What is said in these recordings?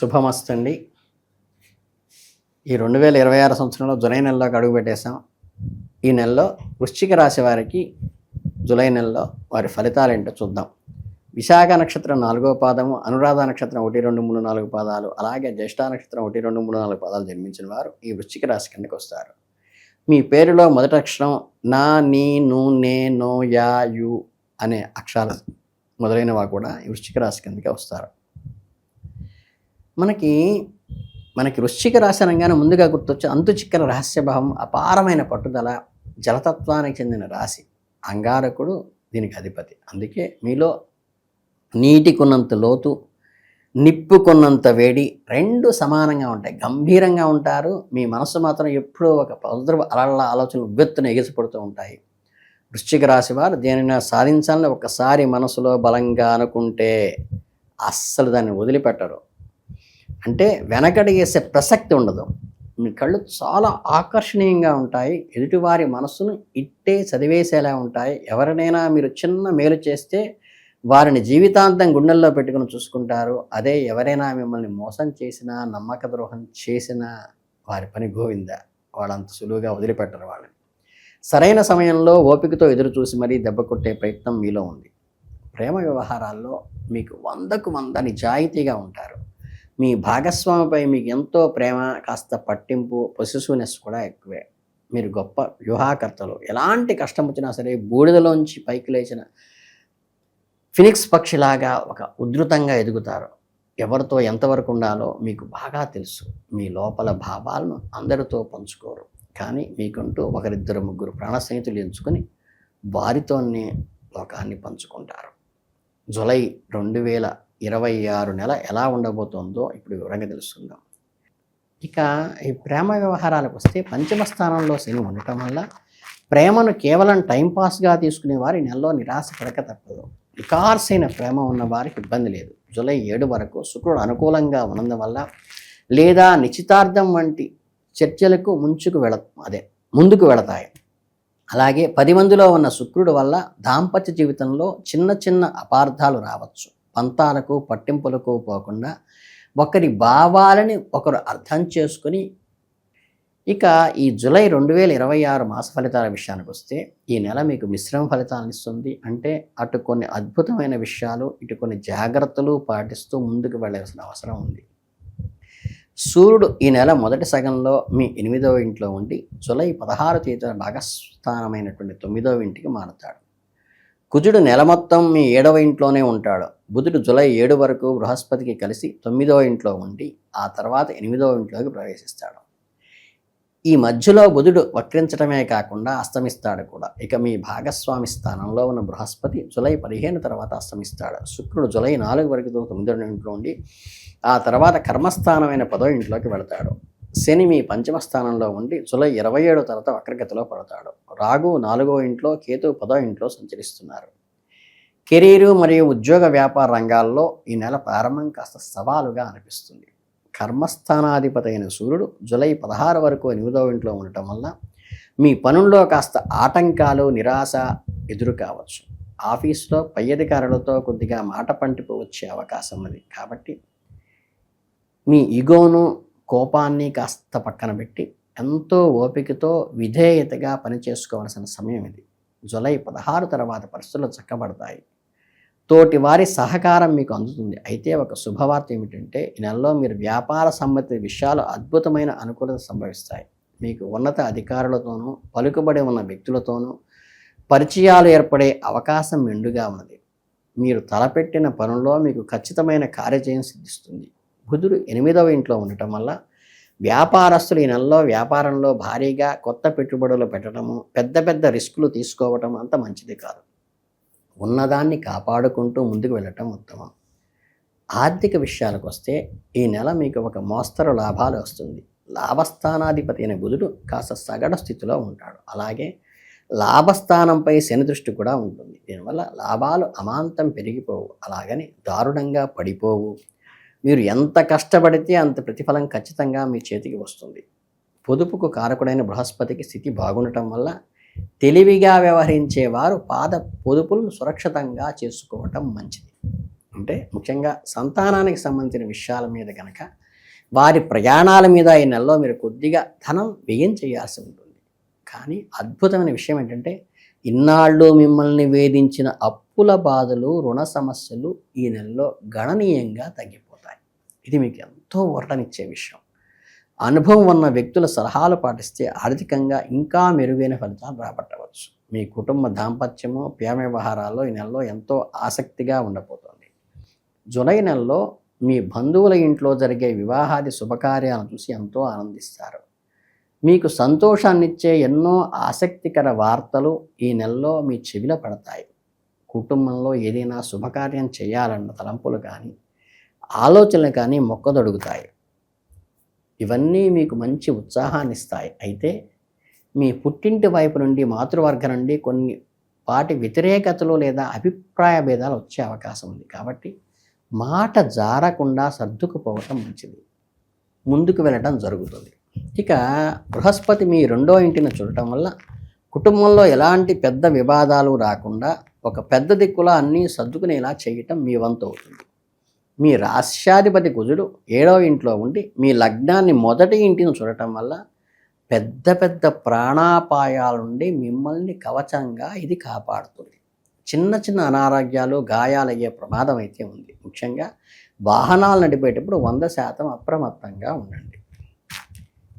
శుభమస్తండి. ఈ 2026 సంవత్సరంలో జూలై నెలలోకి అడుగు పెట్టేశాం. ఈ నెలలో వృశ్చిక రాశి వారికి జూలై నెలలో వారి ఫలితాలు ఏంటో చూద్దాం. విశాఖ నక్షత్రం 4వ పాదము, అనురాధ నక్షత్రం 1, 2, 3, 4 పాదాలు, అలాగే జ్యేష్ఠ నక్షత్రం 1, 2, 3, 4 పాదాలు జన్మించిన వారు ఈ వృశ్చిక రాశి కిందకి వస్తారు. మీ పేరులో మొదటి అక్షరం నా, నీ, ను, నే, నో, యా, యు అనే అక్షరాలు మొదలైనవా కూడా ఈ వృశ్చిక రాశి కిందకి వస్తారు. మనకి వృశ్చిక రాశి అనగానే ముందుగా గుర్తొచ్చే అంతు చిక్కల రహస్యభావం, అపారమైన పట్టుదల, జలతత్వానికి చెందిన రాశి. అంగారకుడు దీనికి అధిపతి. అందుకే మీలో నీటికున్నంత లోతు, నిప్పుకున్నంత వేడి రెండు సమానంగా ఉంటాయి. గంభీరంగా ఉంటారు. మీ మనసు మాత్రం ఎప్పుడూ ఒక పౌద్రవ అలల ఆలోచనలు ఉవ్వెత్తున ఎగిసిపడుతూ ఉంటాయి. వృశ్చిక రాశి వారు దేనిని సాధించాలని ఒకసారి మనసులో బలంగా అనుకుంటే అస్సలు దాన్ని వదిలిపెట్టరు. అంటే వెనకడి వేసే ప్రసక్తి ఉండదు. మీ కళ్ళు చాలా ఆకర్షణీయంగా ఉంటాయి. ఎదుటివారి మనస్సును ఇట్టే చదివేసేలా ఉంటాయి. ఎవరినైనా మీరు చిన్న మేలు చేస్తే వారిని జీవితాంతం గుండెల్లో పెట్టుకుని చూసుకుంటారు. అదే ఎవరైనా మిమ్మల్ని మోసం చేసినా, నమ్మక ద్రోహం చేసినా వారి పని గోవింద. వాళ్ళంత సులువుగా వదిలిపెట్టరు వాళ్ళని. సరైన సమయంలో ఓపికతో ఎదురు చూసి మరీ దెబ్బ కొట్టే ప్రయత్నం మీలో ఉంది. ప్రేమ వ్యవహారాల్లో మీకు 100కు 100 నిజాయితీగా ఉంటారు. మీ భాగస్వామిపై మీకు ఎంతో ప్రేమ, కాస్త పట్టింపు, పొసెసివ్నెస్ కూడా ఎక్కువే. మీరు గొప్ప వ్యూహాకర్తలు. ఎలాంటి కష్టం వచ్చినా సరే బూడిదలోంచి పైకి లేచిన ఫినిక్స్ పక్షిలాగా ఒక ఉధృతంగా ఎదుగుతారు. ఎవరితో ఎంతవరకు ఉండాలో మీకు బాగా తెలుసు. మీ లోపల భావాలను అందరితో పంచుకోరు. కానీ మీకంటూ 1, 2, 3 ప్రాణ స్నేహితులు ఎంచుకొని వారితోనే లోకాన్ని పంచుకుంటారు. జూలై 2026 నెల ఎలా ఉండబోతోందో ఇప్పుడు వివరంగా తెలుసుకుందాం. ఇక ఈ ప్రేమ వ్యవహారాలకు వస్తే పంచమ స్థానంలో శని ఉండటం వల్ల ప్రేమను కేవలం టైంపాస్గా తీసుకునే వారి నెలలో నిరాశ పడక తప్పదు. నికార్సైన ప్రేమ ఉన్న వారికి ఇబ్బంది లేదు. జూలై 7 వరకు శుక్రుడు అనుకూలంగా ఉన్నందు వల్ల లేదా నిశ్చితార్థం వంటి చర్చలకు ముందుకు వెళతాయి. అలాగే 10 మందిలో ఉన్న శుక్రుడు వల్ల దాంపత్య జీవితంలో చిన్న చిన్న అపార్థాలు రావచ్చు. పంతాలకు పట్టింపులకు పోకుండా ఒకరి భావాలని ఒకరు అర్థం చేసుకుని, ఇక ఈ జూలై 2026 మాస ఫలితాల విషయానికి వస్తే ఈ నెల మీకు మిశ్రమ ఫలితాలను ఇస్తుంది. అంటే అటు కొన్ని అద్భుతమైన విషయాలు, ఇటు కొన్ని జాగ్రత్తలు పాటిస్తూ ముందుకు వెళ్ళాల్సిన అవసరం ఉంది. సూర్యుడు ఈ నెల మొదటి సగంలో మీ 8వ ఇంట్లో ఉండి జూలై 16 తేదీన భాగస్థానమైనటువంటి 9వ ఇంటికి మారుతాడు. కుజుడు నెల మొత్తం మీ 7వ ఇంట్లోనే ఉంటాడు. బుధుడు జూలై 7 వరకు బృహస్పతికి కలిసి 9వ ఇంట్లో ఉండి ఆ తర్వాత 8వ ఇంట్లోకి ప్రవేశిస్తాడు. ఈ మధ్యలో బుధుడు వక్రించడమే కాకుండా అస్తమిస్తాడు కూడా. ఇక మీ భాగస్వామి స్థానంలో ఉన్న బృహస్పతి జూలై 15 తర్వాత అస్తమిస్తాడు. శుక్రుడు జూలై 4 వరకు 9వ ఇంట్లో ఉండి ఆ తర్వాత కర్మస్థానమైన 10వ ఇంట్లోకి వెళతాడు. శని మీ పంచమ స్థానంలో ఉండి జూలై 27 తర్వాత వక్రగతిలో పడతాడు. రాగు 4వ ఇంట్లో, కేతు 10వ ఇంట్లో సంచరిస్తున్నారు. కెరీరు మరియు ఉద్యోగ వ్యాపార రంగాల్లో ఈ నెల ప్రారంభం కాస్త సవాలుగా అనిపిస్తుంది. కర్మస్థానాధిపతి అయిన సూర్యుడు జూలై 16 వరకు 8వ ఇంట్లో ఉండటం వల్ల మీ పనుల్లో కాస్త ఆటంకాలు, నిరాశ ఎదురు కావచ్చు. ఆఫీసులో పై అధికారులతో కొద్దిగా మాట పంటిపు వచ్చే అవకాశం ఉంది. కాబట్టి మీ ఈగోను, కోపాన్ని కాస్త పక్కన పెట్టి ఎంతో ఓపికతో విధేయతగా పనిచేసుకోవాల్సిన సమయం ఇది. జూలై 16 తర్వాత పరిస్థితులు చక్కబడతాయి. తోటి వారి సహకారం మీకు అందుతుంది. అయితే ఒక శుభవార్త ఏమిటంటే ఈ నెలలో మీరు వ్యాపార సంబంధిత విషయాలు అద్భుతమైన అనుకూలత సంభవిస్తాయి. మీకు ఉన్నత అధికారులతోనూ, పలుకుబడి ఉన్న వ్యక్తులతోనూ పరిచయాలు ఏర్పడే అవకాశం మెండుగా ఉన్నది. మీరు తలపెట్టిన పనుల్లో మీకు ఖచ్చితమైన కార్యజయం సిద్ధిస్తుంది. బుధుడు 8వ ఇంట్లో ఉండటం వల్ల వ్యాపారస్తులు ఈ నెలలో వ్యాపారంలో భారీగా కొత్త పెట్టుబడులు పెట్టడము, పెద్ద రిస్కులు తీసుకోవటం అంత మంచిది కాదు. ఉన్నదాన్ని కాపాడుకుంటూ ముందుకు వెళ్ళటం ఉత్తమం. ఆర్థిక విషయాలకు వస్తే ఈ నెల మీకు ఒక మోస్తరు లాభాలు వస్తుంది. లాభస్థానాధిపతి అయిన బుధుడు కాస్త సగటు స్థితిలో ఉంటాడు. అలాగే లాభస్థానంపై శని దృష్టి కూడా ఉంటుంది. దీనివల్ల లాభాలు అమాంతం పెరిగిపోవు, అలాగని దారుణంగా పడిపోవు. మీరు ఎంత కష్టపడితే అంత ప్రతిఫలం ఖచ్చితంగా మీ చేతికి వస్తుంది. పొదుపుకు కారకుడైన బృహస్పతికి స్థితి బాగుండటం వల్ల తెలివిగా వ్యవహరించేవారు పొదుపులను సురక్షితంగా చేసుకోవటం మంచిది. అంటే ముఖ్యంగా సంతానానికి సంబంధించిన విషయాల మీద కనుక వారి ప్రయాణాల మీద ఈ నెలలో మీరు కొద్దిగా ధనం వ్యయం చేయాల్సి ఉంటుంది. కానీ అద్భుతమైన విషయం ఏంటంటే ఇన్నాళ్ళు మిమ్మల్ని వేధించిన అప్పుల బాధలు, రుణ సమస్యలు ఈ నెలలో గణనీయంగా తగ్గిపోతాయి. ఇది మీకు ఎంతో ఊరటనిచ్చే విషయం. అనుభవం ఉన్న వ్యక్తుల సలహాలు పాటిస్తే ఆర్థికంగా ఇంకా మెరుగైన ఫలితాలు రాబట్టవచ్చు. మీ కుటుంబ దాంపత్యము, ప్రేమ వ్యవహారాల్లో ఈ నెలలో ఎంతో ఆసక్తిగా ఉండబోతోంది. జూలై నెలలో మీ బంధువుల ఇంట్లో జరిగే వివాహాది శుభకార్యాలను చూసి ఎంతో ఆనందిస్తారు. మీకు సంతోషాన్నిచ్చే ఎన్నో ఆసక్తికర వార్తలు ఈ నెలలో మీ చెవిలో పడతాయి. కుటుంబంలో ఏదైనా శుభకార్యం చేయాలన్న తలంపులు కానీ, ఆలోచనలు కానీ మొక్కదొడుగుతాయి. ఇవన్నీ మీకు మంచి ఉత్సాహాన్ని ఇస్తాయి. అయితే మీ పుట్టింటి వైపు నుండి, మాతృవర్గం నుండి కొన్ని వాటి వ్యతిరేకతలు లేదా అభిప్రాయ భేదాలు వచ్చే అవకాశం ఉంది. కాబట్టి మాట జారకుండా సర్దుకుపోవటం మంచిది. ముందుకు వెళ్ళటం జరుగుతుంది. ఇక బృహస్పతి మీ 2వ ఇంటిని చూడటం వల్ల కుటుంబంలో ఎలాంటి పెద్ద వివాదాలు రాకుండా ఒక పెద్ద దిక్కులా అన్నీ సర్దుకునేలా చేయటం మీ వంతు అవుతుంది. మీ రాశ్యాధిపతి కుజుడు 7వ ఇంట్లో ఉండి మీ లగ్నాన్ని 1టి ఇంటిని చూడటం వల్ల పెద్ద పెద్ద ప్రాణాపాయాల నుండి మిమ్మల్ని కవచంగా ఇది కాపాడుతుంది. చిన్న చిన్న అనారోగ్యాలు, గాయాలయ్యే ప్రమాదం అయితే ఉంది. ముఖ్యంగా వాహనాలు నడిపేటప్పుడు 100% అప్రమత్తంగా ఉండండి.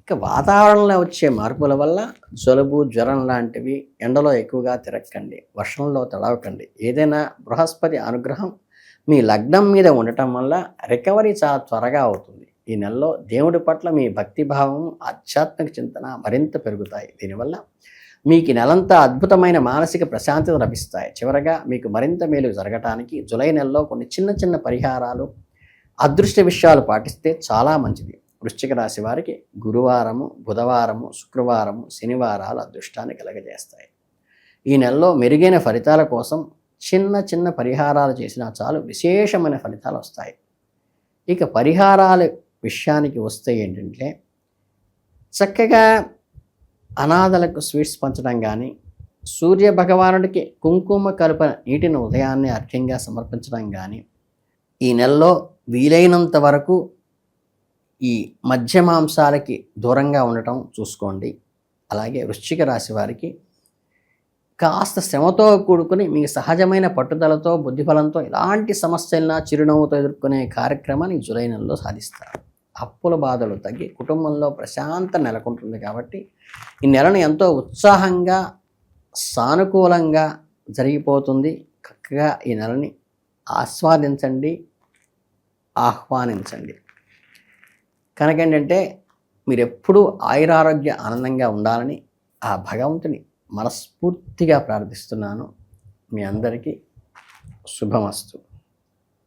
ఇక వాతావరణంలో వచ్చే మార్పుల వల్ల జలుబు, జ్వరం లాంటివి ఎండలో ఎక్కువగా తిరగకండి, వర్షంలో తడవకండి. ఏదైనా బృహస్పతి అనుగ్రహం మీ లగ్నం మీద ఉండటం వల్ల రికవరీ చాలా త్వరగా అవుతుంది. ఈ నెలలో దేవుడి పట్ల మీ భక్తిభావం, ఆధ్యాత్మిక చింతన మరింత పెరుగుతాయి. దీనివల్ల మీకు ఈ నెలంతా అద్భుతమైన మానసిక ప్రశాంతత లభిస్తాయి. చివరగా మీకు మరింత మేలు జరగటానికి జూలై నెలలో కొన్ని చిన్న చిన్న పరిహారాలు, అదృష్ట విషయాలు పాటిస్తే చాలా మంచిది. వృశ్చిక రాశి వారికి గురువారము, బుధవారము, శుక్రవారము, శనివారాలు అదృష్టాన్ని కలగజేస్తాయి. ఈ నెలలో మెరుగైన ఫలితాల కోసం చిన్న చిన్న పరిహారాలు చేసినా చాలు విశేషమైన ఫలితాలు వస్తాయి. ఇక పరిహారాల విషయానికి వస్తే ఏంటంటే చక్కగా అనాథలకు స్వీట్స్ పంచడం కానీ, సూర్య భగవానుడికి కుంకుమ కలుప నీటిని ఉదయాన్నే అర్ఘ్యంగా సమర్పించడం కానీ, ఈ నెలలో వీలైనంత వరకు ఈ మధ్య మాంసాలకి దూరంగా ఉండటం చూసుకోండి. అలాగే వృశ్చిక రాశి వారికి కాస్త శ్రమతో కూడుకుని మీ సహజమైన పట్టుదలతో, బుద్ధిబలంతో ఎలాంటి సమస్యలన్నా చిరునవ్వుతో ఎదుర్కొనే కార్యక్రమాన్ని జూలై నెలలో సాధిస్తారు. అప్పుల బాధలు తగ్గి కుటుంబంలో ప్రశాంత నెలకొంటుంది. కాబట్టి ఈ నెలను ఎంతో ఉత్సాహంగా, సానుకూలంగా జరిగిపోతుంది. చక్కగా ఈ నెలని ఆస్వాదించండి, ఆహ్వానించండి. కనుకేంటంటే మీరు ఎప్పుడూ ఆయురారోగ్య ఆనందంగా ఉండాలని ఆ భగవంతుని మనస్ఫూర్తిగా ప్రార్థిస్తున్నాను. మీ అందరికీ శుభమస్తు.